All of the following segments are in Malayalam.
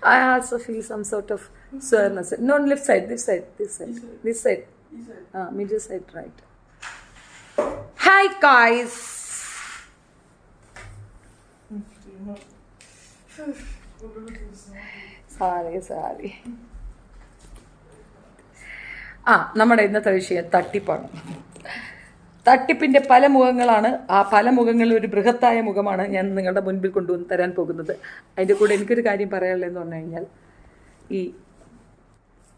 I also feel some sort of soreness. No, left side, this side. Middle side, right. Hi guys. Sorry. നമ്മുടെ ഇന്നത്തെ വിഷയം തട്ടിപ്പാണ്. തട്ടിപ്പിൻ്റെ പല മുഖങ്ങളാണ്. ആ പല മുഖങ്ങളിൽ ഒരു ബൃഹത്തായ മുഖമാണ് ഞാൻ നിങ്ങളുടെ മുൻപിൽ കൊണ്ടുവന്ന് തരാൻ പോകുന്നത്. അതിൻ്റെ കൂടെ എനിക്കൊരു കാര്യം പറയാനുള്ളതെന്ന് പറഞ്ഞു കഴിഞ്ഞാൽ, ഈ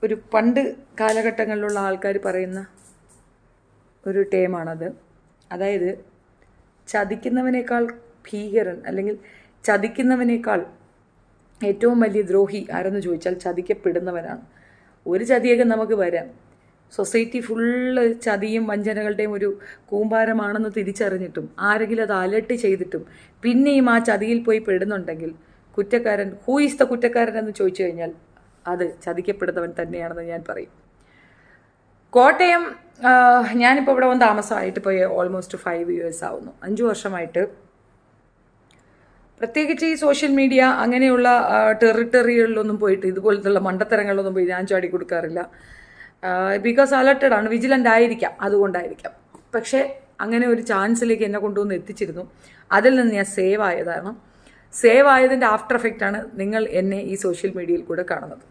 ഒരു പണ്ട് കാലഘട്ടങ്ങളിലുള്ള ആൾക്കാർ പറയുന്ന ഒരു ടേമാണത്. അതായത് ചതിക്കുന്നവനേക്കാൾ ഭീകരൻ, അല്ലെങ്കിൽ ചതിക്കുന്നവനേക്കാൾ ഏറ്റവും വലിയ ദ്രോഹി ആരെന്ന് ചോദിച്ചാൽ ചതിക്കപ്പെടുന്നവനാണ്. ഒരു ചതിയൊക്കെ നമുക്ക് വരാം. സൊസൈറ്റി ഫുള്ള് ചതിയും വഞ്ചനകളുടെയും ഒരു കൂമ്പാരമാണെന്ന് തിരിച്ചറിഞ്ഞിട്ടും ആരെങ്കിലും അത് അലർട്ട് ചെയ്തിട്ടും പിന്നെയും ആ ചതിയിൽ പോയി പെടുന്നുണ്ടെങ്കിൽ കുറ്റക്കാരൻ, ഹൂ ഈസ് ദ കുറ്റക്കാരൻ എന്ന് ചോദിച്ചു കഴിഞ്ഞാൽ അത് ചതിക്കപ്പെടുന്നവൻ തന്നെയാണെന്ന് ഞാൻ പറയും. കോട്ടയം, ഞാനിപ്പോൾ ഇവിടെ വന്ന് താമസമായിട്ട് പോയി ഓൾമോസ്റ്റ് 5 years ആവുന്നു. 5 വർഷമായിട്ട് പ്രത്യേകിച്ച് ഈ സോഷ്യൽ മീഡിയ അങ്ങനെയുള്ള ടെറിട്ടറികളിലൊന്നും പോയിട്ട് ഇതുപോലത്തുള്ള മണ്ടത്തരങ്ങളിലൊന്നും പോയി ഞാൻ ചാടി കൊടുക്കാറില്ല. ബിക്കോസ് അലർട്ടഡ് ആണ്, വിജിലൻ്റ് ആയിരിക്കാം, അതുകൊണ്ടായിരിക്കാം. പക്ഷേ അങ്ങനെ ഒരു ചാൻസിലേക്ക് എന്നെ കൊണ്ടുവന്ന് എത്തിച്ചിരുന്നു. അതിൽ നിന്ന് ഞാൻ സേവ് ആയതാണ്. സേവ് ആയതിൻ്റെ ആഫ്റ്റർ എഫക്റ്റാണ് നിങ്ങൾ എന്നെ ഈ സോഷ്യൽ മീഡിയയിൽ കൂടെ കാണുന്നത്.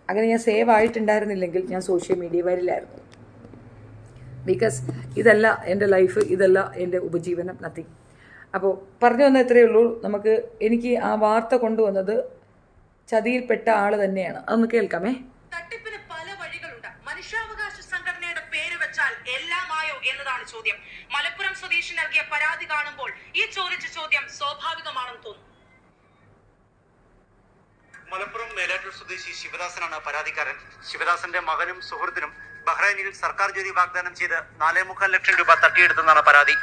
അങ്ങനെ ഞാൻ സേവ് ആയിട്ടുണ്ടായിരുന്നില്ലെങ്കിൽ ഞാൻ സോഷ്യൽ മീഡിയ വരില്ലായിരുന്നു. ബിക്കോസ് ഇതല്ല എൻ്റെ ലൈഫ്, ഇതല്ല എൻ്റെ ഉപജീവനം, നത്തിങ്. അപ്പോൾ പറഞ്ഞു വന്ന എത്രയേ ഉള്ളൂ. എനിക്ക് ആ വാർത്ത കൊണ്ടുവന്നത് ചതിയിൽപ്പെട്ട ആൾ തന്നെയാണ്. അതൊന്ന് കേൾക്കാമേ. തട്ടിപ്പിന് പല വഴികളുണ്ട്. മനുഷ്യാവകാശ സംഘടനയുടെ പേര് വെച്ചാൽ എല്ലാമായോ എന്നതാണ് ചോദ്യം. മലപ്പുറം സ്വദേശി നൽകിയ പരാതി കാണുമ്പോൾ ഈ ചോദിച്ച ചോദ്യം സ്വാഭാവികമാണെന്ന് തോന്നുന്നു. മലപ്പുറം മേലാറ്റൂർ സ്വദേശി ശിവദാസനാണ് പരാതിക്കാരൻ. ശിവദാസന്റെ മകനും സുഹൃത്തിനും ബഹ്റൈനിൽ സർക്കാർ ജോലി വാഗ്ദാനം ചെയ്ത് 4.25 ലക്ഷം രൂപ തട്ടിയെടുത്തെന്നാണ് പരാതി.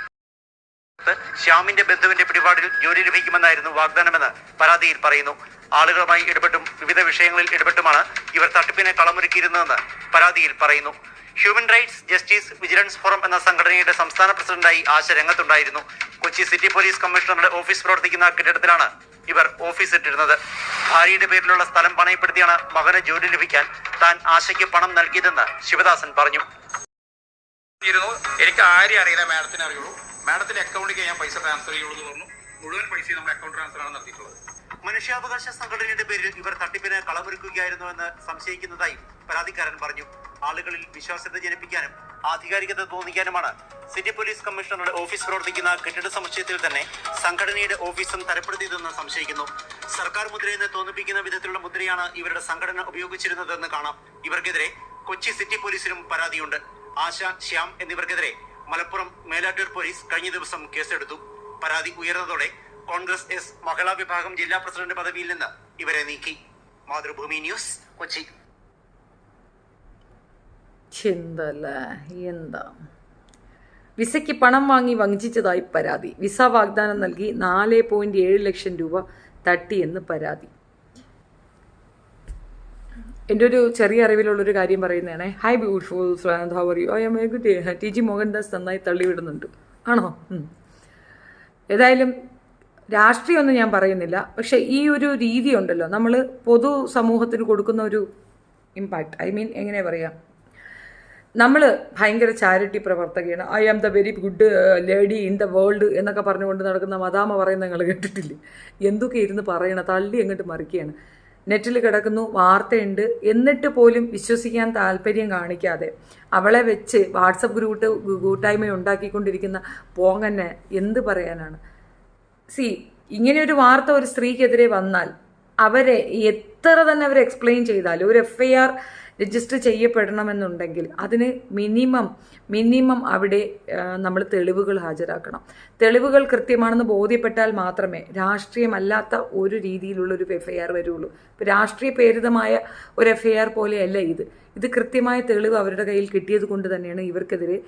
ശ്യാമിന്റെ ബന്ധുവിന്റെ പിടിപാടിൽ ജോലി ലഭിക്കുമെന്നായിരുന്നു വാഗ്ദാനമെന്ന് പരാതിയിൽ പറയുന്നു. ആളുകളുമായി ഇടപെട്ടും വിവിധ വിഷയങ്ങളിൽ ഇടപെട്ടുമാണ് ഇവർ തട്ടിപ്പിനെ കളമൊരുക്കിയിരുന്നതെന്ന് പരാതിയിൽ പറയുന്നു. Human rights justice vigilance forum എന്ന സംഘടനയുടെ സംസ്ഥാന പ്രസിഡന്റായി ആശ രംഗത്തുണ്ടായിരുന്നു. കൊച്ചി സിറ്റി പോലീസ് കമ്മീഷണറുടെ ഓഫീസ് പ്രവർത്തിക്കുന്ന കെട്ടിടത്തിലാണ് ഇവർ ഓഫീസ് ഇട്ടിരുന്നത്. ഭാര്യയുടെ പേരിലുള്ള സ്ഥലം പണയപ്പെടുത്തിയാണ് മകന് ജോലി ലഭിക്കാൻ താൻ ആശയ്ക്ക് പണം നൽകിയതെന്ന് ശിവദാസൻ പറഞ്ഞു. എനിക്ക് ആരെയും അറിയില്ല, മാഡത്തിന് അറിയുള്ളൂ. മാഡത്തിന്റെ അക്കൗണ്ടിലേക്ക് ഞാൻ പൈസ ട്രാൻസ്ഫർ ചെയ്യുള്ളൂ എന്ന് പറഞ്ഞു. മുഴുവൻ പൈസയും നമ്മുടെ അക്കൗണ്ട് ട്രാൻസ്ഫർ ആണ് നടത്തിയിട്ടുള്ളത്. മനുഷ്യാവകാശ സംഘടനയുടെ പേരിൽ ഇവർ തട്ടിപ്പിന് കളമൊരുക്കുകയായിരുന്നുവെന്ന് സംശയിക്കുന്നതായി പരാതിക്കാരൻ പറഞ്ഞു. ആളുകളിൽ വിശ്വാസ്യത ജനിപ്പിക്കാനും ആധികാരികത തോന്നിക്കാനുമാണ് സിറ്റി പോലീസ് കമ്മീഷണറുടെ ഓഫീസ് പ്രവർത്തിക്കുന്ന കെട്ടിട സമുച്ചയത്തിൽ തന്നെ സംഘടനയുടെ ഓഫീസും തരപ്പെടുത്തിയതെന്ന് സംശയിക്കുന്നു. സർക്കാർ മുദ്രയെന്ന് തോന്നിപ്പിക്കുന്ന വിധത്തിലുള്ള മുദ്രയാണ് ഇവരുടെ സംഘടന ഉപയോഗിച്ചിരുന്നതെന്ന് കാണാം. ഇവർക്കെതിരെ കൊച്ചി സിറ്റി പോലീസിലും പരാതിയുണ്ട്. ആശ, ശ്യാം എന്നിവർക്കെതിരെ മലപ്പുറം മേലാറ്റൂർ പോലീസ് കഴിഞ്ഞ ദിവസം കേസെടുത്തു. പരാതി ഉയർന്നതോടെ കോൺഗ്രസ് എസ് മഹിളാ വിഭാഗം ജില്ലാ പ്രസിഡന്റ് പദവിയിൽ നിന്ന് ഇവരെ നീക്കി. മാതൃഭൂമി ന്യൂസ്, കൊച്ചി. എന്താ വിസയ്ക്ക് പണം വാങ്ങി വഞ്ചിച്ചതായി പരാതി. വിസ വാഗ്ദാനം നൽകി 4.7 ലക്ഷം രൂപ തട്ടിയെന്ന് പരാതി. എൻ്റെ ഒരു ചെറിയ അറിവിലുള്ളൊരു കാര്യം പറയുന്നതാണ്. Hi beautiful Shrant, how are you? I am a good. TG Mohandas നന്നായി തള്ളിവിടുന്നുണ്ട്. ആണോ? ഏതായാലും രാഷ്ട്രീയമൊന്നും ഞാൻ പറയുന്നില്ല. പക്ഷേ ഈ ഒരു രീതി ഉണ്ടല്ലോ, നമ്മൾ പൊതു സമൂഹത്തിന് കൊടുക്കുന്ന ഒരു ഇമ്പാക്റ്റ്, എങ്ങനെ പറയാം, നമ്മൾ ഭയങ്കര ചാരിറ്റി പ്രവർത്തകയാണ്. I am the very good lady in the world എന്നൊക്കെ പറഞ്ഞുകൊണ്ട് നടക്കുന്ന മദാമ പറയുന്നത് നിങ്ങൾ കേട്ടിട്ടില്ലേ? എന്തൊക്കെ ഇരുന്ന് പറയണം, തള്ളി അങ്ങോട്ട് മറിക്കുകയാണ്. നെറ്റിൽ കിടക്കുന്നു, വാർത്തയുണ്ട്, എന്നിട്ട് പോലും വിശ്വസിക്കാൻ താല്പര്യം കാണിക്കാതെ അവളെ വെച്ച് വാട്സപ്പ് കൂട്ടായ്മ ഉണ്ടാക്കിക്കൊണ്ടിരിക്കുന്ന പോങ്ങന്നെ എന്ത് പറയാനാണ്? ഇങ്ങനെ ഒരു വാർത്ത ഒരു സ്ത്രീക്കെതിരെ വന്നാൽ അവരെ എത്ര തന്നെ അവർ എക്സ്പ്ലെയിൻ ചെയ്താലും, ഒരു FIR രജിസ്റ്റർ ചെയ്യപ്പെടണമെന്നുണ്ടെങ്കിൽ അതിന് മിനിമം അവിടെ നമ്മൾ തെളിവുകൾ ഹാജരാക്കണം. തെളിവുകൾ കൃത്യമാണെന്ന് ബോധ്യപ്പെട്ടാൽ മാത്രമേ രാഷ്ട്രീയമല്ലാത്ത ഒരു രീതിയിലുള്ളൊരു FIR വരുള്ളൂ. ഇപ്പോൾ രാഷ്ട്രീയ പ്രേരിതമായ ഒരു FIR പോലെയല്ല ഇത് കൃത്യമായ തെളിവ് അവരുടെ കയ്യിൽ കിട്ടിയത് കൊണ്ട് തന്നെയാണ് ഇവർക്കെതിരെ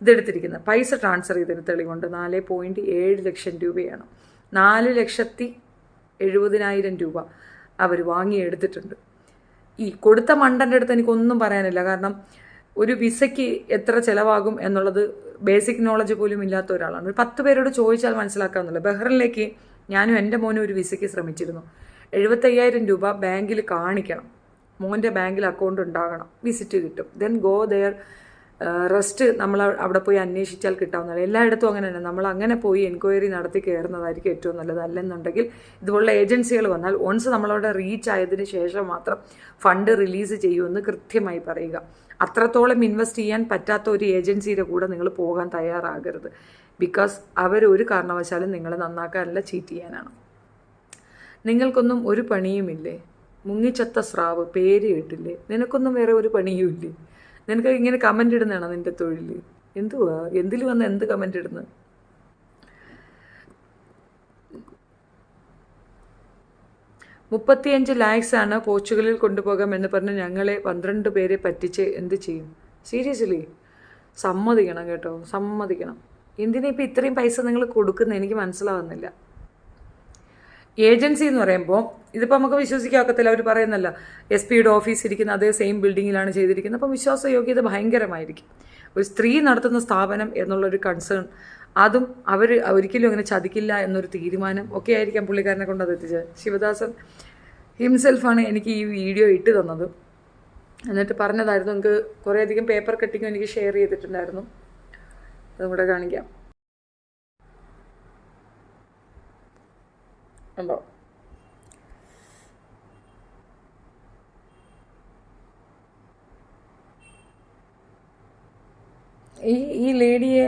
ഇതെടുത്തിരിക്കുന്നത്. പൈസ ട്രാൻസ്ഫർ ചെയ്തതിന് തെളിവുണ്ട്. 4.7 ലക്ഷം രൂപയാണ്. 4,70,000 രൂപ അവർ വാങ്ങിയെടുത്തിട്ടുണ്ട്. ഈ കൊടുത്ത മണ്ടൻ്റെ അടുത്ത് എനിക്കൊന്നും പറയാനില്ല. കാരണം ഒരു വിസയ്ക്ക് എത്ര ചിലവാകും എന്നുള്ളത് ബേസിക് നോളജ് പോലും ഇല്ലാത്ത ഒരാളാണ്. ഒരു 10 പേരോട് ചോദിച്ചാൽ മനസ്സിലാക്കാവുന്നില്ല. ബഹ്റിനിലേക്ക് ഞാനും എൻ്റെ മോനും ഒരു വിസയ്ക്ക് ശ്രമിച്ചിരുന്നു. 75,000 രൂപ ബാങ്കിൽ കാണിക്കണം, മോൻ്റെ ബാങ്കിൽ അക്കൗണ്ട് ഉണ്ടാകണം, വിസിറ്റ് കിട്ടും. Then go there. റെസ്റ്റ് നമ്മൾ അവിടെ പോയി അന്വേഷിച്ചാൽ കിട്ടാവുന്നതാണ്. എല്ലായിടത്തും അങ്ങനെ തന്നെ. നമ്മൾ അങ്ങനെ പോയി എൻക്വയറി നടത്തി കയറുന്നതായിരിക്കും ഏറ്റവും നല്ലത്. അല്ലെന്നുണ്ടെങ്കിൽ ഇതുപോലുള്ള ഏജൻസികൾ വന്നാൽ വൺസ് നമ്മളവിടെ റീച്ച് ആയതിനു ശേഷം മാത്രം ഫണ്ട് റിലീസ് ചെയ്യുമെന്ന് കൃത്യമായി പറയുക. അത്രത്തോളം ഇൻവെസ്റ്റ് ചെയ്യാൻ പറ്റാത്ത ഒരു ഏജൻസിയുടെ കൂടെ നിങ്ങൾ പോകാൻ തയ്യാറാകരുത്. ബിക്കോസ് അവർ ഒരു കാരണവശാലും നിങ്ങളെ നന്നാക്കാനല്ല, ചീറ്റ് ചെയ്യാനാണ്. നിങ്ങൾക്കൊന്നും ഒരു പണിയുമില്ലേ? മുങ്ങിച്ചത്ത സ്രാവ്, പേര് കേട്ടില്ലേ? നിനക്കൊന്നും വേറെ ഒരു പണിയുമില്ലേ? നിനക്ക് ഇങ്ങനെ കമൻ്റ് ഇടുന്നതാണോ നിൻ്റെ തൊഴിൽ? എന്തുവാ, എന്തിൽ വന്ന് എന്ത് കമൻ്റ് ഇടുന്നത്? 35 lakhs പോർച്ചുഗലിൽ കൊണ്ടുപോകാം എന്ന് പറഞ്ഞ് ഞങ്ങളെ 12 പേരെ പറ്റിച്ച് എന്ത് ചെയ്യും? സീരിയസ്ലി സമ്മതിക്കണം കേട്ടോ, സമ്മതിക്കണം. എന്തിനാ ഇപ്പം ഇത്രയും പൈസ നിങ്ങൾ കൊടുക്കുന്നത് എനിക്ക് മനസ്സിലാവുന്നില്ല. ഏജൻസി എന്ന് പറയുമ്പോൾ ഇതിപ്പോൾ നമുക്ക് വിശ്വസിക്കാക്കത്തില്ല. അവർ പറയുന്നല്ല SP-യുടെ ഓഫീസ് ഇരിക്കുന്ന അതേ സെയിം ബിൽഡിങ്ങിലാണ് ചെയ്തിരിക്കുന്നത്. അപ്പം വിശ്വാസയോഗ്യത ഭയങ്കരമായിരിക്കും. ഒരു സ്ത്രീ നടത്തുന്ന സ്ഥാപനം എന്നുള്ളൊരു കൺസേൺ, അതും അവർ ഒരിക്കലും അങ്ങനെ ചതിക്കില്ല എന്നൊരു തീരുമാനം ഒക്കെ ആയിരിക്കാം പുള്ളിക്കാരനെ കൊണ്ട് അത് എത്തിച്ചത്. ശിവദാസൻ ഹിംസെൽഫാണ് എനിക്ക് ഈ വീഡിയോ ഇട്ട് തന്നത്. എന്നിട്ട് പറഞ്ഞതായിരുന്നു, എനിക്ക് കുറേയധികം പേപ്പർ കട്ടിങ്ങും എനിക്ക് ഷെയർ ചെയ്തിട്ടുണ്ടായിരുന്നു. അതും കൂടെ കാണിക്കാം. ഉണ്ടോ? ഈ ലേഡിയെ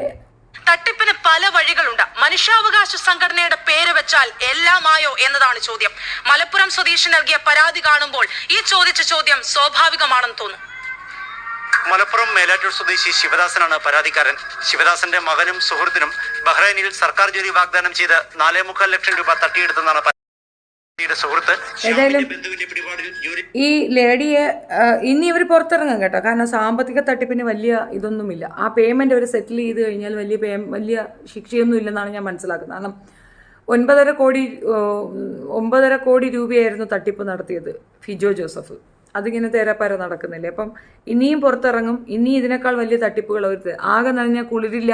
തട്ടിപ്പിന് പല വഴികളുണ്ട്. മനുഷ്യാവകാശ സംഘടനയുടെ പേര് വെച്ചാൽ എല്ലാമായോ എന്നതാണ് ചോദ്യം. മലപ്പുറം സ്വദേശി നൽകിയ പരാതി കാണുമ്പോൾ ഈ ചോദിച്ച ചോദ്യം സ്വാഭാവികമാണെന്ന് തോന്നുന്നു. മലപ്പുറം മേലാറ്റൂർ സ്വദേശി ശിവദാസനാണ് പരാതിക്കാരൻ. ശിവദാസന്റെ മകനും സുഹൃത്തിനും ബഹ്റൈനിൽ സർക്കാർ ജോലി വാഗ്ദാനം ചെയ്ത് 4.25 ലക്ഷം രൂപ തട്ടിയെടുത്തെന്നാണ് സുഹൃത്ത്. ഏതായാലും ഈ ലേഡിയെ ഇനി ഇവർ പുറത്തിറങ്ങും കേട്ടോ. കാരണം സാമ്പത്തിക തട്ടിപ്പിന് വലിയ ഇതൊന്നുമില്ല. ആ പേയ്മെന്റ് അവർ സെറ്റിൽ ചെയ്ത് കഴിഞ്ഞാൽ വലിയ ശിക്ഷയൊന്നും ഇല്ലെന്നാണ് ഞാൻ മനസ്സിലാക്കുന്നത്. കാരണം 9.5 കോടി രൂപയായിരുന്നു തട്ടിപ്പ് നടത്തിയത് ഫിജോ ജോസഫ്. അതിങ്ങനെ തേരാപ്പാര നടക്കുന്നില്ലേ. അപ്പം ഇനിയും പുറത്തിറങ്ങും. ഇനി ഇതിനേക്കാൾ വലിയ തട്ടിപ്പുകൾ അവർ ആകെ നനഞ്ഞാൽ കുളിരില്ല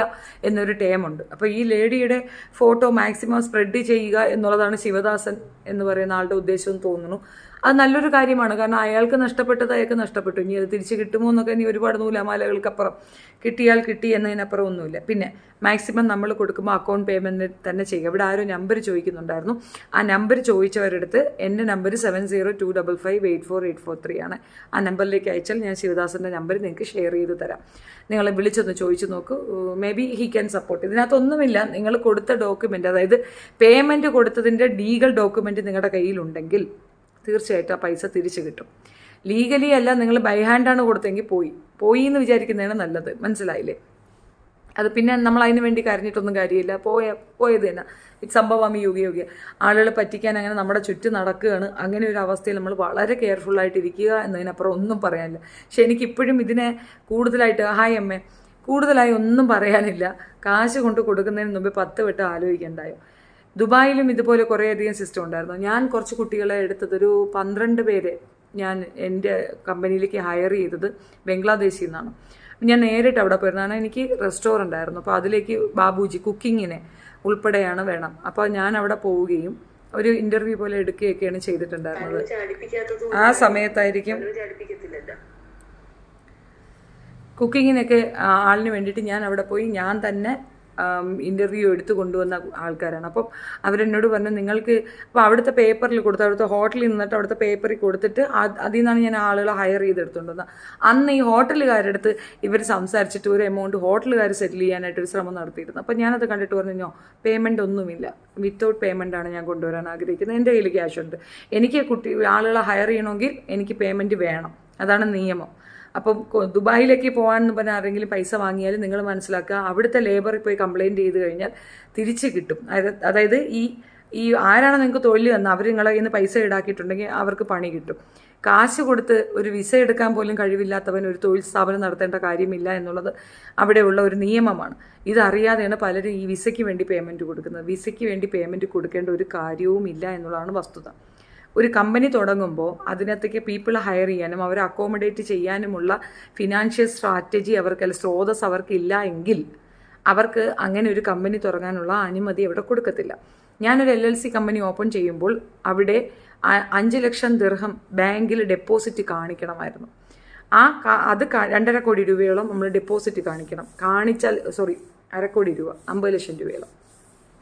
എന്നൊരു ടേമുണ്ട്. അപ്പോൾ ഈ ലേഡിയുടെ ഫോട്ടോ മാക്സിമം സ്പ്രെഡ് ചെയ്യുക എന്നുള്ളതാണ് ശിവദാസൻ എന്ന് പറയുന്ന ആളുടെ ഉദ്ദേശം എന്ന് തോന്നുന്നു. അത് നല്ലൊരു കാര്യമാണ്. കാരണം അയാൾക്ക് നഷ്ടപ്പെട്ടത് അയാൾക്ക് നഷ്ടപ്പെട്ടു. ഇനി അത് തിരിച്ച് കിട്ടുമോ എന്നൊക്കെ ഇനി ഒരുപാട് നൂലാമാലകൾക്കപ്പുറം കിട്ടിയാൽ കിട്ടി എന്നതിനപ്പുറം ഒന്നുമില്ല. പിന്നെ മാക്സിമം നമ്മൾ കൊടുക്കുമ്പോൾ അക്കൗണ്ട് പേയ്മെൻറ്റ് തന്നെ ചെയ്യുക. ഇവിടെ ആരും നമ്പർ ചോദിക്കുന്നുണ്ടായിരുന്നു. ആ നമ്പർ ചോദിച്ചവരെടുത്ത് എൻ്റെ നമ്പർ 7025584843 ആണ്. ആ നമ്പറിലേക്ക് അയച്ചാൽ ഞാൻ ശിവദാസൻ്റെ നമ്പർ നിങ്ങൾക്ക് ഷെയർ ചെയ്ത് തരാം. നിങ്ങളെ വിളിച്ചൊന്ന് ചോദിച്ചു നോക്കൂ. Maybe he can support. ഇതിനകത്തൊന്നുമില്ല. നിങ്ങൾ കൊടുത്ത ഡോക്യുമെൻ്റ്, അതായത് പേയ്മെൻറ്റ് കൊടുത്തതിൻ്റെ ലീഗൽ ഡോക്യുമെൻറ്റ് നിങ്ങളുടെ കയ്യിലുണ്ടെങ്കിൽ തീർച്ചയായിട്ടും ആ പൈസ തിരിച്ചു കിട്ടും. ലീഗലി അല്ല, നിങ്ങൾ ബൈ ഹാൻഡാണ് കൊടുത്തെങ്കിൽ പോയി എന്ന് വിചാരിക്കുന്നതാണ് നല്ലത്. മനസ്സിലായില്ലേ? അത് പിന്നെ നമ്മൾ അതിന് വേണ്ടി കരഞ്ഞിട്ടൊന്നും കാര്യമില്ല. പോയത് തന്നെ സംഭവം യുഗ ആളുകൾ പറ്റിക്കാൻ അങ്ങനെ നമ്മുടെ ചുറ്റും നടക്കുകയാണ്. അങ്ങനെ ഒരു അവസ്ഥയിൽ നമ്മൾ വളരെ കെയർഫുള്ളായിട്ടിരിക്കുക എന്നതിനപ്പുറം ഒന്നും പറയാനില്ല. പക്ഷെ എനിക്കിപ്പോഴും ഇതിനെ കൂടുതലായിട്ട് കൂടുതലായി ഒന്നും പറയാനില്ല. കാശ് കൊണ്ട് കൊടുക്കുന്നതിന് മുമ്പ് 10 വട്ടം ആലോചിക്കണ്ടായോ. ദുബായിലും ഇതുപോലെ കുറേയധികം സിസ്റ്റം ഉണ്ടായിരുന്നു. ഞാൻ കുറച്ച് കുട്ടികളെ എടുത്തതൊരു 12 പേരെ ഞാൻ എൻ്റെ കമ്പനിയിലേക്ക് ഹയർ ചെയ്തത് ബംഗ്ലാദേശിൽ നിന്നാണ്. ഞാൻ നേരിട്ട് അവിടെ പോയിരുന്നതാണ്. എനിക്ക് റെസ്റ്റോറൻ്റ് ആയിരുന്നു. അപ്പോൾ അതിലേക്ക് ബാബുജി കുക്കിങ്ങിനെ ഉൾപ്പെടെയാണ് വേണം. അപ്പോൾ ഞാൻ അവിടെ പോവുകയും ഒരു ഇൻ്റർവ്യൂ പോലെ എടുക്കുകയൊക്കെയാണ് ചെയ്തിട്ടുണ്ടായിരുന്നത്. ആ സമയത്തായിരിക്കും കുക്കിങ്ങിനൊക്കെ ആളിന് വേണ്ടിയിട്ട് ഞാൻ അവിടെ പോയി ഞാൻ തന്നെ ഇൻ്റർവ്യൂ എടുത്ത് കൊണ്ടുവന്ന ആൾക്കാരാണ്. അപ്പം അവരെന്നോട് പറഞ്ഞു, നിങ്ങൾക്ക് അപ്പോൾ അവിടുത്തെ പേപ്പറിൽ കൊടുത്ത് അവിടുത്തെ ഹോട്ടലിൽ നിന്നിട്ട് അവിടുത്തെ പേപ്പറിൽ കൊടുത്തിട്ട് അതിൽ നിന്നാണ് ഞാൻ ആളുകളെ ഹയർ ചെയ്തെടുത്തുകൊണ്ടുവന്നത്. അന്ന് ഈ ഹോട്ടലുകാരെടുത്ത് ഇവർ സംസാരിച്ചിട്ട് ഒരു എമൗണ്ട് ഹോട്ടലുകാർ സെറ്റിൽ ചെയ്യാനായിട്ടൊരു ശ്രമം നടത്തിയിരുന്നു. അപ്പം ഞാനത് കണ്ടിട്ട് പറഞ്ഞു, പേയ്മെൻ്റ് ഒന്നുമില്ല, വിത്തൗട്ട് പേയ്മെൻ്റാണ് ഞാൻ കൊണ്ടുവരാൻ ആഗ്രഹിക്കുന്നത്. എൻ്റെ കയ്യിൽ ക്യാഷ് ഉണ്ട്. എനിക്ക് ആളുകളെ ഹയർ ചെയ്യണമെങ്കിൽ എനിക്ക് പേയ്മെൻറ്റ് വേണം. അതാണ് നിയമം. അപ്പം ദുബായിലേക്ക് പോകാമെന്ന് പറഞ്ഞാൽ ആരെങ്കിലും പൈസ വാങ്ങിയാൽ നിങ്ങൾ മനസ്സിലാക്കുക, അവിടുത്തെ ലേബറിൽ പോയി കംപ്ലയിൻറ്റ് ചെയ്ത് കഴിഞ്ഞാൽ തിരിച്ച് കിട്ടും. അതായത് ഈ ആരാണ് നിങ്ങൾക്ക് തൊഴിൽ തന്നത് അവർ നിങ്ങളെ കയ്യിൽ നിന്ന് പൈസ ഈടാക്കിയിട്ടുണ്ടെങ്കിൽ അവർക്ക് പണി കിട്ടും. കാശ് കൊടുത്ത് ഒരു വിസ എടുക്കാൻ പോലും കഴിവില്ലാത്തവൻ ഒരു തൊഴിൽ സ്ഥാപനം നടത്തേണ്ട കാര്യമില്ല എന്നുള്ളത് അവിടെയുള്ള ഒരു നിയമമാണ്. ഇതറിയാതെയാണ് പലരും ഈ വിസയ്ക്ക് വേണ്ടി പേയ്മെൻറ്റ് കൊടുക്കുന്നത്. വിസയ്ക്ക് വേണ്ടി പേയ്മെൻറ്റ് കൊടുക്കേണ്ട ഒരു കാര്യവുമില്ല എന്നുള്ളതാണ് വസ്തുത. ഒരു കമ്പനി തുടങ്ങുമ്പോൾ അതിനകത്തേക്ക് പീപ്പിൾ ഹയർ ചെയ്യാനും അവരെ അക്കോമഡേറ്റ് ചെയ്യാനുമുള്ള ഫിനാൻഷ്യൽ സ്ട്രാറ്റജി സ്രോതസ് അവർക്കില്ല എങ്കിൽ അവർക്ക് അങ്ങനെ ഒരു കമ്പനി തുടങ്ങാനുള്ള അനുമതി അവിടെ കൊടുക്കത്തില്ല. ഞാനൊരു LLC കമ്പനി ഓപ്പൺ ചെയ്യുമ്പോൾ അവിടെ 5 ലക്ഷം ദിർഹം ബാങ്കിൽ ഡെപ്പോസിറ്റ് കാണിക്കണമായിരുന്നു. അത് 2.5 കോടി രൂപയോളം നമ്മൾ ഡെപ്പോസിറ്റ് കാണിക്കണം. കാണിച്ചാൽ 1.5 കോടി രൂപ, 50 ലക്ഷം രൂപയോളം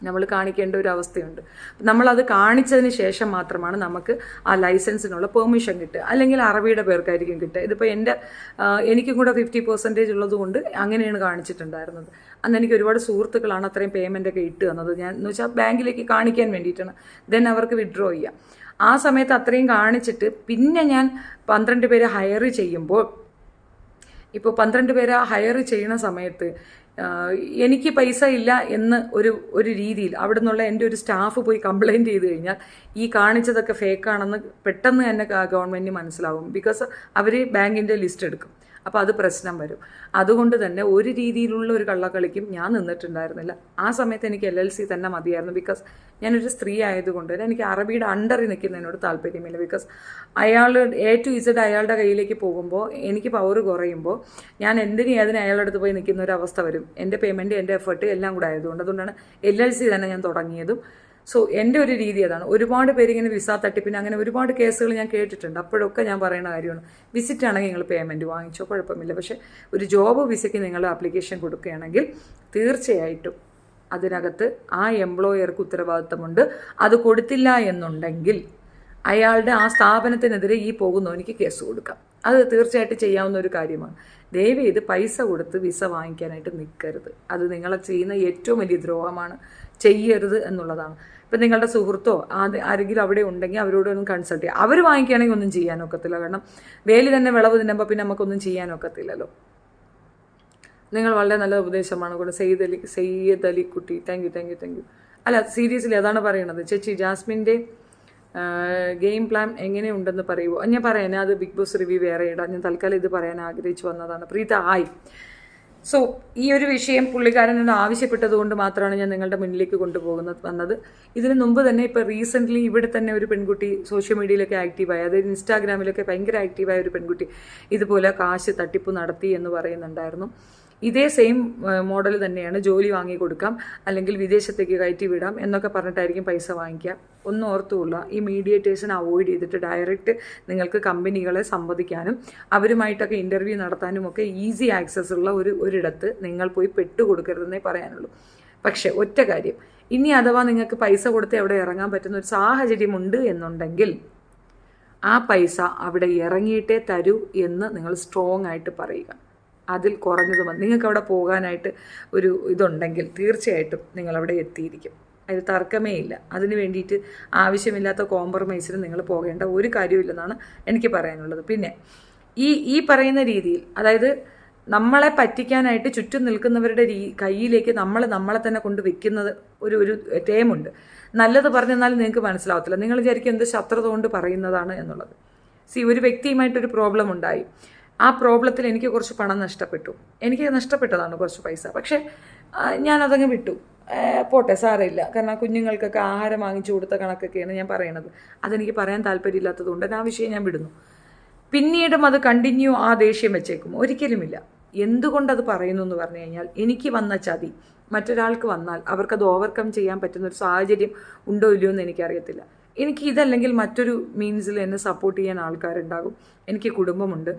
നമ്മൾ കാണിക്കേണ്ട ഒരു അവസ്ഥയുണ്ട്. നമ്മളത് കാണിച്ചതിന് ശേഷം മാത്രമാണ് നമുക്ക് ആ ലൈസൻസിനുള്ള പെർമിഷൻ കിട്ടുക. അല്ലെങ്കിൽ അറബിയുടെ പേർക്കായിരിക്കും കിട്ടുക. ഇതിപ്പോൾ എനിക്കും കൂടെ 50% ഉള്ളതുകൊണ്ട് അങ്ങനെയാണ് കാണിച്ചിട്ടുണ്ടായിരുന്നത്. അന്ന് എനിക്ക് ഒരുപാട് സുഹൃത്തുക്കളാണ് അത്രയും പേയ്മെൻ്റൊക്കെ ഇട്ട് തന്നത്. ഞാൻ എന്ന് വെച്ചാൽ ബാങ്കിലേക്ക് കാണിക്കാൻ വേണ്ടിയിട്ടാണ്. ദെൻ അവർക്ക് വിഡ്രോ ചെയ്യാം. ആ സമയത്ത് അത്രയും കാണിച്ചിട്ട് പിന്നെ ഞാൻ 12 പേരെ ഹയർ ചെയ്യുമ്പോൾ, ഇപ്പോൾ 12 പേരെ ഹയർ ചെയ്യുന്ന സമയത്ത് എനിക്ക് പൈസ ഇല്ല എന്ന് ഒരു രീതിയിൽ അവിടെ നിന്നുള്ള എൻ്റെ ഒരു സ്റ്റാഫ് പോയി കംപ്ലയിൻറ്റ് ചെയ്ത് കഴിഞ്ഞാൽ ഈ കാണിച്ചതൊക്കെ ഫേക്കാണെന്ന് പെട്ടെന്ന് തന്നെ ഗവൺമെൻറ്റിന് മനസ്സിലാവും. ബിക്കോസ് അവർ ബാങ്കിൻ്റെ ലിസ്റ്റ് എടുക്കും. അപ്പോൾ അത് പ്രശ്നം വരും. അതുകൊണ്ട് തന്നെ ഒരു രീതിയിലുള്ള ഒരു കള്ളക്കളിക്കും ഞാൻ നിന്നിട്ടുണ്ടായിരുന്നില്ല. ആ സമയത്ത് എനിക്ക് LLC തന്നെ മതിയായിരുന്നു. ബിക്കോസ് ഞാനൊരു സ്ത്രീ ആയതുകൊണ്ട് തന്നെ എനിക്ക് അറബിയുടെ അണ്ടറിൽ നിൽക്കുന്നതിനോട് താല്പര്യമില്ല. ബിക്കോസ് അയാൾ A to Z അയാളുടെ കയ്യിലേക്ക് പോകുമ്പോൾ എനിക്ക് പവർ കുറയുമ്പോൾ ഞാൻ ഏതിന് അയാളുടെ അടുത്ത് പോയി നിൽക്കുന്ന ഒരു അവസ്ഥ വരും. എൻ്റെ പേയ്മെൻറ്റ്, എൻ്റെ എഫേർട്ട് എല്ലാം കൂടെ ആയതുകൊണ്ട്. അതുകൊണ്ടാണ് LLC തന്നെ ഞാൻ തുടങ്ങിയതും. സോ എൻ്റെ ഒരു രീതി അതാണ്. ഒരുപാട് പേര് ഇങ്ങനെ വിസ തട്ടിപ്പിന് അങ്ങനെ ഒരുപാട് കേസുകൾ ഞാൻ കേട്ടിട്ടുണ്ട്. അപ്പോഴൊക്കെ ഞാൻ പറയുന്ന കാര്യമാണ്, വിസിറ്റ് ആണെങ്കിൽ നിങ്ങൾ പേയ്മെൻറ്റ് വാങ്ങിച്ചോ, കുഴപ്പമില്ല. പക്ഷേ ഒരു ജോബ് വിസയ്ക്ക് നിങ്ങൾ ആപ്ലിക്കേഷൻ കൊടുക്കുകയാണെങ്കിൽ തീർച്ചയായിട്ടും അതിനകത്ത് ആ എംപ്ലോയർക്ക് ഉത്തരവാദിത്തമുണ്ട്. അത് കൊടുത്തില്ല എന്നുണ്ടെങ്കിൽ അയാളുടെ ആ സ്ഥാപനത്തിനെതിരെ ഈ പോകുന്നവനിക്ക് കേസ് കൊടുക്കാം. അത് തീർച്ചയായിട്ടും ചെയ്യാവുന്ന ഒരു കാര്യമാണ്. ദയവേത് പൈസ കൊടുത്ത് വിസ വാങ്ങിക്കാനായിട്ട് നിൽക്കരുത്. അത് നിങ്ങളെ ചെയ്യുന്ന ഏറ്റവും വലിയ ദ്രോഹമാണ്. ചെയ്യരുത് എന്നുള്ളതാണ്. ഇപ്പം നിങ്ങളുടെ സുഹൃത്തോ ആരെങ്കിലും അവിടെ ഉണ്ടെങ്കിൽ അവരോടൊന്നും കൺസൾട്ട് ചെയ്യുക. അവർ വാങ്ങിക്കുകയാണെങ്കിൽ ഒന്നും ചെയ്യാനൊക്കത്തില്ല. കാരണം വേലി തന്നെ വിളവ് തിന്നുമ്പോൾ പിന്നെ നമുക്കൊന്നും ചെയ്യാനൊക്കത്തില്ലല്ലോ. നിങ്ങൾ വളരെ നല്ല ഉപദേശമാണ് കൊണ്ട് സയ്യദ് അലി കുട്ടി. Thank you. അല്ല, സീരിയസ്ലി അതാണ് പറയണത്. ചേച്ചി ജാസ്മിൻ്റെ ഗെയിം പ്ലാൻ എങ്ങനെയുണ്ടെന്ന് പറയുമോ? ഞാൻ പറയാൻ അത് ബിഗ് ബോസ് റിവ്യൂ വേറെ ഇടാം. ഞാൻ തൽക്കാലം ഇത് പറയാൻ ആഗ്രഹിച്ചു വന്നതാണ്. പ്രീത ഹായ്. സോ ഈ ഒരു വിഷയം പുള്ളിക്കാരനോട് ആവശ്യപ്പെട്ടത് കൊണ്ട് മാത്രമാണ് ഞാൻ നിങ്ങളുടെ മുന്നിലേക്ക് വന്നത്. ഇതിനു മുമ്പ് തന്നെ ഇപ്പോൾ റീസെൻ്റ്ലി ഇവിടെ തന്നെ ഒരു പെൺകുട്ടി സോഷ്യൽ മീഡിയയിലൊക്കെ ആക്റ്റീവായി, അതായത് ഇൻസ്റ്റാഗ്രാമിലൊക്കെ ഭയങ്കര ആക്റ്റീവായ ഒരു പെൺകുട്ടി ഇതുപോലെ കാശ് തട്ടിപ്പ് നടത്തി എന്ന് പറയുന്നുണ്ടായിരുന്നു. ഇതേ സെയിം മോഡൽ തന്നെയാണ്. ജോലി വാങ്ങി കൊടുക്കാം, അല്ലെങ്കിൽ വിദേശത്തേക്ക് കയറ്റി വിടാം എന്നൊക്കെ പറഞ്ഞിട്ടായിരിക്കും പൈസ വാങ്ങിക്കുക. ഒന്നും ഓർത്തുമില്ല. ഈ മീഡിയേറ്റേഴ്സിനെ അവോയ്ഡ് ചെയ്തിട്ട് ഡയറക്റ്റ് നിങ്ങൾക്ക് കമ്പനികളെ സംവദിക്കാനും അവരുമായിട്ടൊക്കെ ഇൻ്റർവ്യൂ നടത്താനും ഒക്കെ ഈസി ആക്സസ് ഉള്ള ഒരിടത്ത് നിങ്ങൾ പോയി പെട്ടുകൊടുക്കരുതെന്നേ പറയാനുള്ളൂ. പക്ഷേ ഒറ്റ കാര്യം, ഇനി അഥവാ നിങ്ങൾക്ക് പൈസ കൊടുത്ത് അവിടെ ഇറങ്ങാൻ പറ്റുന്ന ഒരു സാഹചര്യമുണ്ട് എന്നുണ്ടെങ്കിൽ ആ പൈസ അവിടെ ഇറങ്ങിയിട്ടേ തരൂ എന്ന് നിങ്ങൾ സ്ട്രോങ് ആയിട്ട് പറയുക. അതിൽ കുറഞ്ഞത് മതി. നിങ്ങൾക്ക് അവിടെ പോകാനായിട്ട് ഒരു ഇതുണ്ടെങ്കിൽ തീർച്ചയായിട്ടും നിങ്ങളവിടെ എത്തിയിരിക്കും. അതിൽ തർക്കമേ ഇല്ല. അതിന് വേണ്ടിയിട്ട് ആവശ്യമില്ലാത്ത കോംപ്രമൈസിന് നിങ്ങൾ പോകേണ്ട ഒരു കാര്യമില്ലെന്നാണ് എനിക്ക് പറയാനുള്ളത്. പിന്നെ ഈ പറയുന്ന രീതിയിൽ, അതായത് നമ്മളെ പറ്റിക്കാനായിട്ട് ചുറ്റും നിൽക്കുന്നവരുടെ കയ്യിലേക്ക് നമ്മളെ തന്നെ കൊണ്ട് വെക്കുന്നത് ഒരു ടേമുണ്ട്. നല്ലത് പറഞ്ഞെന്നാലും നിങ്ങൾക്ക് മനസ്സിലാവത്തില്ല. നിങ്ങൾ വിചാരിക്കും എന്ത് ശത്രുത കൊണ്ട് പറയുന്നതാണ് എന്നുള്ളത്. ഒരു വ്യക്തിയുമായിട്ടൊരു പ്രോബ്ലം ഉണ്ടായി. ആ പ്രോബ്ലത്തിൽ എനിക്ക് കുറച്ച് പണം നഷ്ടപ്പെട്ടു. എനിക്ക് നഷ്ടപ്പെട്ടതാണ് കുറച്ച് പൈസ. പക്ഷേ ഞാനതങ്ങ് വിട്ടു. പോട്ടെ, സാരമില്ല. കാരണം കുഞ്ഞുങ്ങൾക്കൊക്കെ ആഹാരം വാങ്ങിച്ചു കൊടുത്ത കണക്കൊക്കെയാണ് ഞാൻ പറയണത്. അതെനിക്ക് പറയാൻ താല്പര്യമില്ലാത്തത് കൊണ്ട് ആ വിഷയം ഞാൻ വിടുന്നു. പിന്നീടും അത് കണ്ടിന്യൂ ആ ദേഷ്യം വെച്ചേക്കും? ഒരിക്കലുമില്ല. എന്തുകൊണ്ടത് പറയുന്നു എന്ന് പറഞ്ഞു കഴിഞ്ഞാൽ, എനിക്ക് വന്ന ചതി മറ്റൊരാൾക്ക് വന്നാൽ അവർക്കത് ഓവർകം ചെയ്യാൻ പറ്റുന്ന ഒരു സാഹചര്യം ഉണ്ടോ ഇല്ലയോ എന്ന് എനിക്കറിയത്തില്ല. എനിക്ക് ഇതല്ലെങ്കിൽ മറ്റൊരു മീൻസിൽ എന്നെ സപ്പോർട്ട് ചെയ്യാൻ ആൾക്കാരുണ്ടാകും. എനിക്ക് കുടുംബമുണ്ട്.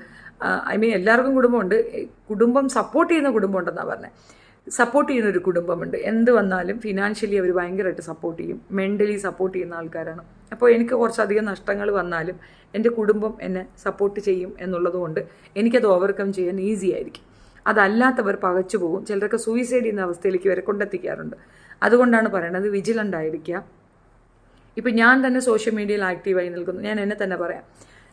എല്ലാവർക്കും കുടുംബമുണ്ട്. കുടുംബം സപ്പോർട്ട് ചെയ്യുന്ന കുടുംബം ഉണ്ടെന്നാണ് പറഞ്ഞത്. സപ്പോർട്ട് ചെയ്യുന്ന ഒരു കുടുംബമുണ്ട്. എന്ത് വന്നാലും ഫിനാൻഷ്യലി അവർ ഭയങ്കരമായിട്ട് സപ്പോർട്ട് ചെയ്യും. മെൻ്റലി സപ്പോർട്ട് ചെയ്യുന്ന ആൾക്കാരാണ്. അപ്പോൾ എനിക്ക് കുറച്ചധികം നഷ്ടങ്ങൾ വന്നാലും എൻ്റെ കുടുംബം എന്നെ സപ്പോർട്ട് ചെയ്യും എന്നുള്ളതുകൊണ്ട് എനിക്കത് ഓവർകം ചെയ്യാൻ ഈസി ആയിരിക്കും. അതല്ലാത്തവർ പകച്ചു പോകും. ചിലരൊക്കെ സൂയിസൈഡ് ചെയ്യുന്ന അവസ്ഥയിലേക്ക് വരെ കൊണ്ടെത്തിക്കാറുണ്ട്. അതുകൊണ്ടാണ് പറയണത്, വിജിലൻ്റ് ആയിരിക്കുക. ഇപ്പം ഞാൻ തന്നെ സോഷ്യൽ മീഡിയയിൽ ആക്റ്റീവായി നിൽക്കുന്നു. ഞാൻ എന്നെ തന്നെ പറയാം,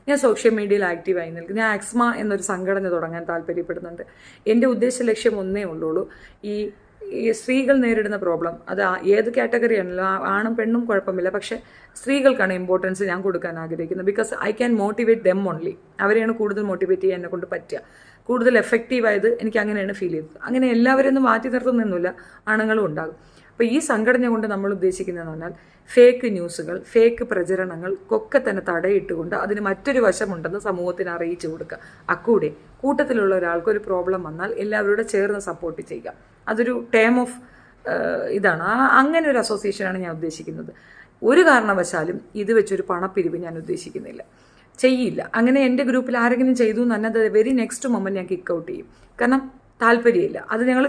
ഞാൻ സോഷ്യൽ മീഡിയയിൽ ആക്റ്റീവായി നിൽക്കുന്നു. ഞാൻ എക്സ്മ എന്നൊരു സംഘടന തുടങ്ങാൻ താല്പര്യപ്പെടുന്നുണ്ട്. എൻ്റെ ഉദ്ദേശ ലക്ഷ്യം ഒന്നേ ഉള്ളൂ, ഈ സ്ത്രീകൾ നേരിടുന്ന പ്രോബ്ലം, അത് ഏത് കാറ്റഗറിയാണല്ലോ, ആണും പെണ്ണും കുഴപ്പമില്ല, പക്ഷേ സ്ത്രീകൾക്കാണ് ഇമ്പോർട്ടൻസ് ഞാൻ കൊടുക്കാൻ ആഗ്രഹിക്കുന്നത്. Because I can motivate them only. അവരെയാണ് കൂടുതൽ മോട്ടിവേറ്റ് ചെയ്യാൻ എന്നെ കൊണ്ട് പറ്റുക. കൂടുതൽ എഫക്റ്റീവായത് എനിക്ക് അങ്ങനെയാണ് ഫീൽ ചെയ്തത്. അങ്ങനെ എല്ലാവരെയൊന്നും മാറ്റി നിർത്തുന്നൊന്നുമില്ല, ആണുങ്ങളും ഉണ്ടാകും. അപ്പോൾ ഈ സംഘടന കൊണ്ട് നമ്മൾ ഉദ്ദേശിക്കുന്നതെന്ന് പറഞ്ഞാൽ ഫേക്ക് ന്യൂസുകൾ, ഫേക്ക് പ്രചരണങ്ങൾക്കൊക്കെ തന്നെ തടയിട്ടുകൊണ്ട് അതിന് മറ്റൊരു വശമുണ്ടെന്ന് സമൂഹത്തിന് അറിയിച്ചു കൊടുക്കുക. അക്കൂടെ കൂട്ടത്തിലുള്ള ഒരാൾക്ക് ഒരു പ്രോബ്ലം വന്നാൽ എല്ലാവരോടും ചേർന്ന് സപ്പോർട്ട് ചെയ്യുക. അതൊരു ടേം ഓഫ് ഇതാണ്. അങ്ങനെ ഒരു അസോസിയേഷനാണ് ഞാൻ ഉദ്ദേശിക്കുന്നത്. ഒരു കാരണവശാലും ഇത് വെച്ചൊരു പണപ്പിരിവ് ഞാൻ ഉദ്ദേശിക്കുന്നില്ല, ചെയ്യില്ല. അങ്ങനെ എൻ്റെ ഗ്രൂപ്പിൽ ആരെങ്കിലും ചെയ്തു എന്ന് പറഞ്ഞാൽ അത് വെരി നെക്സ്റ്റ് മൊമെൻറ്റ് ഞാൻ കിക്ക് ഔട്ട് ചെയ്യും. കാരണം താല്പര്യമില്ല. അത് ഞങ്ങൾ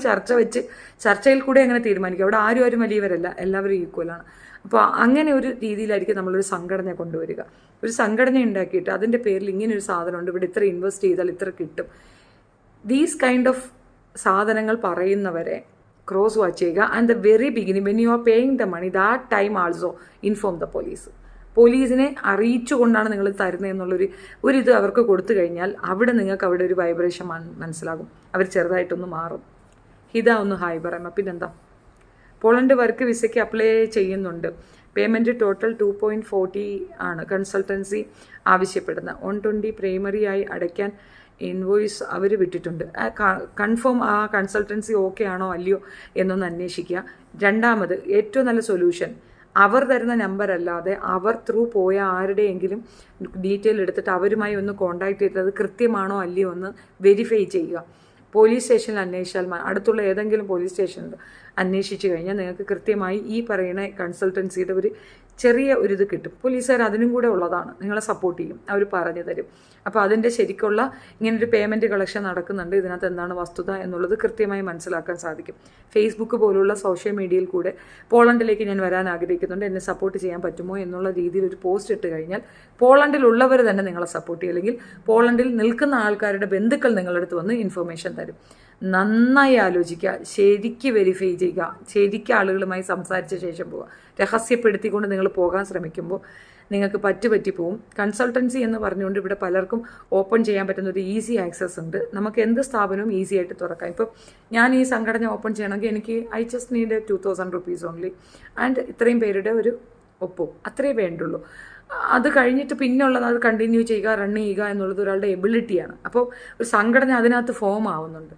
ചർച്ചയിൽ കൂടെ അങ്ങനെ തീരുമാനിക്കും. അവിടെ ആരും വലിയവരല്ല, എല്ലാവരും ഈക്വലാണ്. അപ്പോൾ അങ്ങനെ ഒരു രീതിയിലായിരിക്കും നമ്മളൊരു സംഘടന കൊണ്ടുവരിക. ഒരു സംഘടന ഉണ്ടാക്കിയിട്ട് അതിൻ്റെ പേരിൽ ഇങ്ങനൊരു സാധനമുണ്ട്, ഇവിടെ ഇത്ര ഇൻവെസ്റ്റ് ചെയ്താൽ ഇത്ര കിട്ടും. ദീസ് കൈൻഡ് ഓഫ് സാധനങ്ങൾ പറയുന്നവരെ ക്രോസ് വാച്ച് ചെയ്യുക. And the very beginning when you are paying the money that time also inform the police. പോലീസിനെ അറിയിച്ചുകൊണ്ടാണ് നിങ്ങൾ തരുന്നതെന്നുള്ളൊരു ഇത് അവർക്ക് കൊടുത്തു കഴിഞ്ഞാൽ നിങ്ങൾക്ക് അവിടെ ഒരു വൈബ്രേഷൻ മനസ്സിലാകും. അവർ ചെറുതായിട്ടൊന്ന് മാറും. ഹിത ഒന്ന് ഹായ് പറയാം. പിന്നെന്താ, പോളണ്ട് വർക്ക് വിസയ്ക്ക് അപ്ലൈ ചെയ്യുന്നുണ്ട്. പേയ്മെൻറ്റ് ടോട്ടൽ 2.40 ആണ് കൺസൾട്ടൻസി ആവശ്യപ്പെടുന്നത്. 120 പ്രൈമറി ആയി അടയ്ക്കാൻ ഇൻവോയ്സ് അവർ വിട്ടിട്ടുണ്ട്. കൺഫേം ആ കൺസൾട്ടൻസി ഓക്കെ ആണോ അല്ലയോ എന്നൊന്ന് അന്വേഷിക്കുക. രണ്ടാമത് ഏറ്റവും നല്ല സൊല്യൂഷൻ, അവർ തരുന്ന നമ്പർ അല്ലാതെ അവർ ത്രൂ പോയ ആരുടെയെങ്കിലും ഡീറ്റെയിൽ എടുത്തിട്ട് അവരുമായി ഒന്ന് കോൺടാക്ട് ചെയ്തിട്ട് അത് കൃത്യമാണോ അല്ലയോ എന്ന് വെരിഫൈ ചെയ്യുക. പോലീസ് സ്റ്റേഷനിൽ അന്വേഷിച്ചാൽ, അടുത്തുള്ള ഏതെങ്കിലും പോലീസ് സ്റ്റേഷനിൽ അന്വേഷിച്ച് കഴിഞ്ഞാൽ നിങ്ങൾക്ക് കൃത്യമായി ഈ പറയുന്ന കൺസൾട്ടൻസിയുടെ ഒരു ചെറിയ ഒരിത് കിട്ടും. പോലീസുകാർ അതിനും കൂടെ ഉള്ളതാണ്, നിങ്ങളെ സപ്പോർട്ട് ചെയ്യും, അവർ പറഞ്ഞു തരും. അപ്പോൾ അതിൻ്റെ ശരിക്കുള്ള ഇങ്ങനൊരു പേയ്മെൻറ്റ് കളക്ഷൻ നടക്കുന്നുണ്ട്, ഇതിനകത്ത് എന്താണ് വസ്തുത എന്നുള്ളത് കൃത്യമായി മനസ്സിലാക്കാൻ സാധിക്കും. ഫേസ്ബുക്ക് പോലുള്ള സോഷ്യൽ മീഡിയയിൽ കൂടെ പോളണ്ടിലേക്ക് ഞാൻ വരാൻ ആഗ്രഹിക്കുന്നുണ്ട്, എന്നെ സപ്പോർട്ട് ചെയ്യാൻ പറ്റുമോ എന്നുള്ള രീതിയിൽ ഒരു പോസ്റ്റ് ഇട്ട് കഴിഞ്ഞാൽ പോളണ്ടിലുള്ളവർ തന്നെ നിങ്ങളെ സപ്പോർട്ട് ചെയ്യും. അല്ലെങ്കിൽ പോളണ്ടിൽ നിൽക്കുന്ന ആൾക്കാരുടെ ബന്ധുക്കൾ നിങ്ങളുടെ അടുത്ത് വന്ന് ഇൻഫർമേഷൻ തരും. നന്നായി ആലോചിക്കുക, ശരിക്ക് വെരിഫൈ ചെയ്യുക, ശരിക്കും ആളുകളുമായി സംസാരിച്ച ശേഷം പോവുക. രഹസ്യപ്പെടുത്തിക്കൊണ്ട് നിങ്ങൾ പോകാൻ ശ്രമിക്കുമ്പോൾ നിങ്ങൾക്ക് പറ്റി പോവും. കൺസൾട്ടൻസി എന്ന് പറഞ്ഞുകൊണ്ട് ഇവിടെ പലർക്കും ഓപ്പൺ ചെയ്യാൻ പറ്റുന്ന ഒരു ഈസി ആക്സസ് ഉണ്ട്. നമുക്ക് എന്ത് സ്ഥാപനവും ഈസി ആയിട്ട് തുറക്കാം. ഇപ്പം ഞാൻ ഈ സംഘടന ഓപ്പൺ ചെയ്യണമെങ്കിൽ എനിക്ക് I just need 2000 rupees only and ഇത്രയും പേരുടെ ഒരു ഒപ്പും, അത്രേ വേണ്ടുള്ളൂ. അത് കഴിഞ്ഞിട്ട് പിന്നുള്ളത് അത് കണ്ടിന്യൂ ചെയ്യുക, റൺ ചെയ്യുക എന്നുള്ളത് ഒരാളുടെ എബിലിറ്റിയാണ്. അപ്പോൾ ഒരു സംഘടന അതിനകത്ത് ഫോം ആവുന്നുണ്ട്.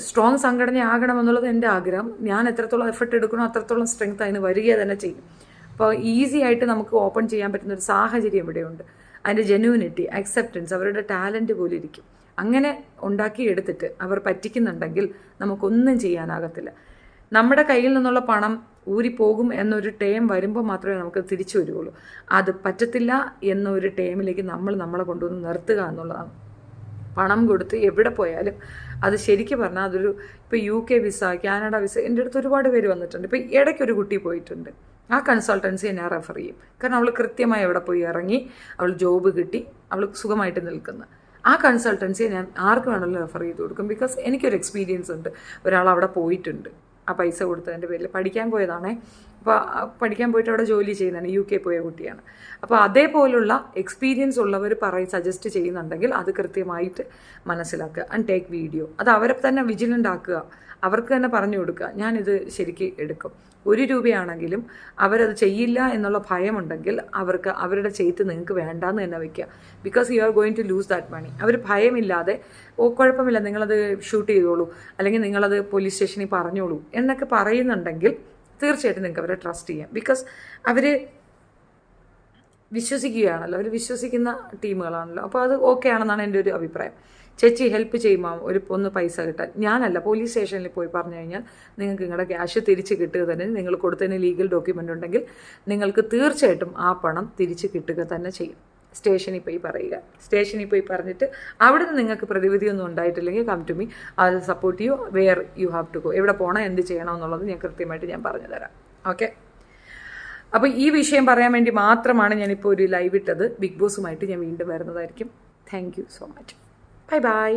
സ്ട്രോങ് സംഘടന ആകണമെന്നുള്ളത് എൻ്റെ ആഗ്രഹം. ഞാൻ എത്രത്തോളം എഫർട്ട് എടുക്കണോ അത്രത്തോളം സ്ട്രെങ്ത് അതിന് വരിക തന്നെ ചെയ്യും. അപ്പോൾ ഈസി ആയിട്ട് നമുക്ക് ഓപ്പൺ ചെയ്യാൻ പറ്റുന്ന ഒരു സാഹചര്യം ഇവിടെയുണ്ട്. അതിൻ്റെ ജെന്യൂനിറ്റി, അക്സെപ്റ്റൻസ്, അവരുടെ ടാലൻറ്റ് പോലെ ഇരിക്കും. അങ്ങനെ ഉണ്ടാക്കിയെടുത്തിട്ട് അവർ പറ്റിക്കുന്നുണ്ടെങ്കിൽ നമുക്കൊന്നും ചെയ്യാനാകത്തില്ല. നമ്മുടെ കയ്യിൽ നിന്നുള്ള പണം ഊരിപ്പോകും എന്നൊരു ടേം വരുമ്പോൾ മാത്രമേ നമുക്ക് തിരിച്ചു വരികയുള്ളൂ. അത് പറ്റത്തില്ല എന്നൊരു ടേമിലേക്ക് നമ്മളെ കൊണ്ടുവന്ന് നിർത്തുക എന്നുള്ളതാണ്. പണം കൊടുത്ത് എവിടെ പോയാലും അത് ശരിക്കും പറഞ്ഞാൽ അതൊരു, ഇപ്പോൾ UK വിസ, കാനഡ വിസ, എൻ്റെ അടുത്ത് ഒരുപാട് പേര് വന്നിട്ടുണ്ട്. ഇപ്പോൾ ഇടയ്ക്കൊരു കുട്ടി പോയിട്ടുണ്ട്. ആ കൺസൾട്ടൻസിയെ ഞാൻ റെഫർ ചെയ്യും. കാരണം അവൾ കൃത്യമായി എവിടെ പോയി ഇറങ്ങി, അവൾ ജോബ് കിട്ടി, അവൾ സുഖമായിട്ട് നിൽക്കുന്നു. ആ കൺസൾട്ടൻസിയെ ഞാൻ ആർക്ക് വേണമെങ്കിലും റെഫർ ചെയ്ത് കൊടുക്കും. ബിക്കോസ് എനിക്കൊരു എക്സ്പീരിയൻസ് ഉണ്ട്. ഒരാൾ അവിടെ പോയിട്ടുണ്ട്, ആ പൈസ കൊടുത്തതിൻ്റെ പേരിൽ പഠിക്കാൻ പോയതാണേ. അപ്പോൾ പഠിക്കാൻ പോയിട്ട് അവിടെ ജോലി ചെയ്യുന്നതാണ്, UK പോയ കുട്ടിയാണ്. അപ്പോൾ അതേപോലുള്ള എക്സ്പീരിയൻസ് ഉള്ളവർ സജസ്റ്റ് ചെയ്യുന്നുണ്ടെങ്കിൽ അത് കൃത്യമായിട്ട് മനസ്സിലാക്കുക. And take video. അത് അവരെ തന്നെ വിജിലൻ്റ് ആക്കുക, അവർക്ക് തന്നെ പറഞ്ഞു കൊടുക്കുക, ഞാനിത് ശരിക്ക് എടുക്കും. 1 രൂപയാണെങ്കിലും അവരത് ചെയ്യില്ല എന്നുള്ള ഭയമുണ്ടെങ്കിൽ അവർക്ക് അവരുടെ ചെയ്ത്ത് നിങ്ങൾക്ക് വേണ്ടാന്ന് തന്നെ വയ്ക്കുക. Because you are going to lose that money. അവർ ഭയമില്ലാതെ കുഴപ്പമില്ല നിങ്ങളത് ഷൂട്ട് ചെയ്തോളൂ, അല്ലെങ്കിൽ നിങ്ങളത് പോലീസ് സ്റ്റേഷനിൽ പറഞ്ഞോളൂ എന്നൊക്കെ പറയുന്നുണ്ടെങ്കിൽ തീർച്ചയായിട്ടും നിങ്ങൾക്ക് അവരെ ട്രസ്റ്റ് ചെയ്യാം. ബിക്കോസ് അവർ വിശ്വസിക്കുകയാണല്ലോ, അവർ വിശ്വസിക്കുന്ന ടീമുകളാണല്ലോ. അപ്പോൾ അത് ഓക്കെ ആണെന്നാണ് എൻ്റെ ഒരു അഭിപ്രായം. ചേച്ചി ഹെൽപ്പ് ചെയ്യുമോ ഒന്ന് പൈസ കിട്ടാൻ? ഞാനല്ല, പോലീസ് സ്റ്റേഷനിൽ പോയി പറഞ്ഞു കഴിഞ്ഞാൽ നിങ്ങൾക്ക് നിങ്ങളുടെ ക്യാഷ് തിരിച്ച് കിട്ടുക തന്നെ. നിങ്ങൾ കൊടുത്തതിന് ലീഗൽ ഡോക്യുമെൻ്റ് ഉണ്ടെങ്കിൽ നിങ്ങൾക്ക് തീർച്ചയായിട്ടും ആ പണം തിരിച്ച് കിട്ടുക തന്നെ ചെയ്യും. സ്റ്റേഷനിൽ പോയി പറയുക. സ്റ്റേഷനിൽ പോയി പറഞ്ഞിട്ട് അവിടെ നിന്ന് നിങ്ങൾക്ക് പ്രതിവിധിയൊന്നും ഉണ്ടായിട്ടില്ലെങ്കിൽ come to me, I will support you where you have to go. എവിടെ പോകണം, എന്ത് ചെയ്യണം എന്നുള്ളത് ഞാൻ കൃത്യമായിട്ട് ഞാൻ പറഞ്ഞു തരാം. ഓക്കെ, അപ്പോൾ ഈ വിഷയം പറയാൻ വേണ്ടി മാത്രമാണ് ഞാനിപ്പോൾ ഒരു ലൈവ് ഇട്ടത്. ബിഗ് ബോസുമായിട്ട് ഞാൻ വീണ്ടും വരുന്നതായിരിക്കും. Thank you so much. Bye bye.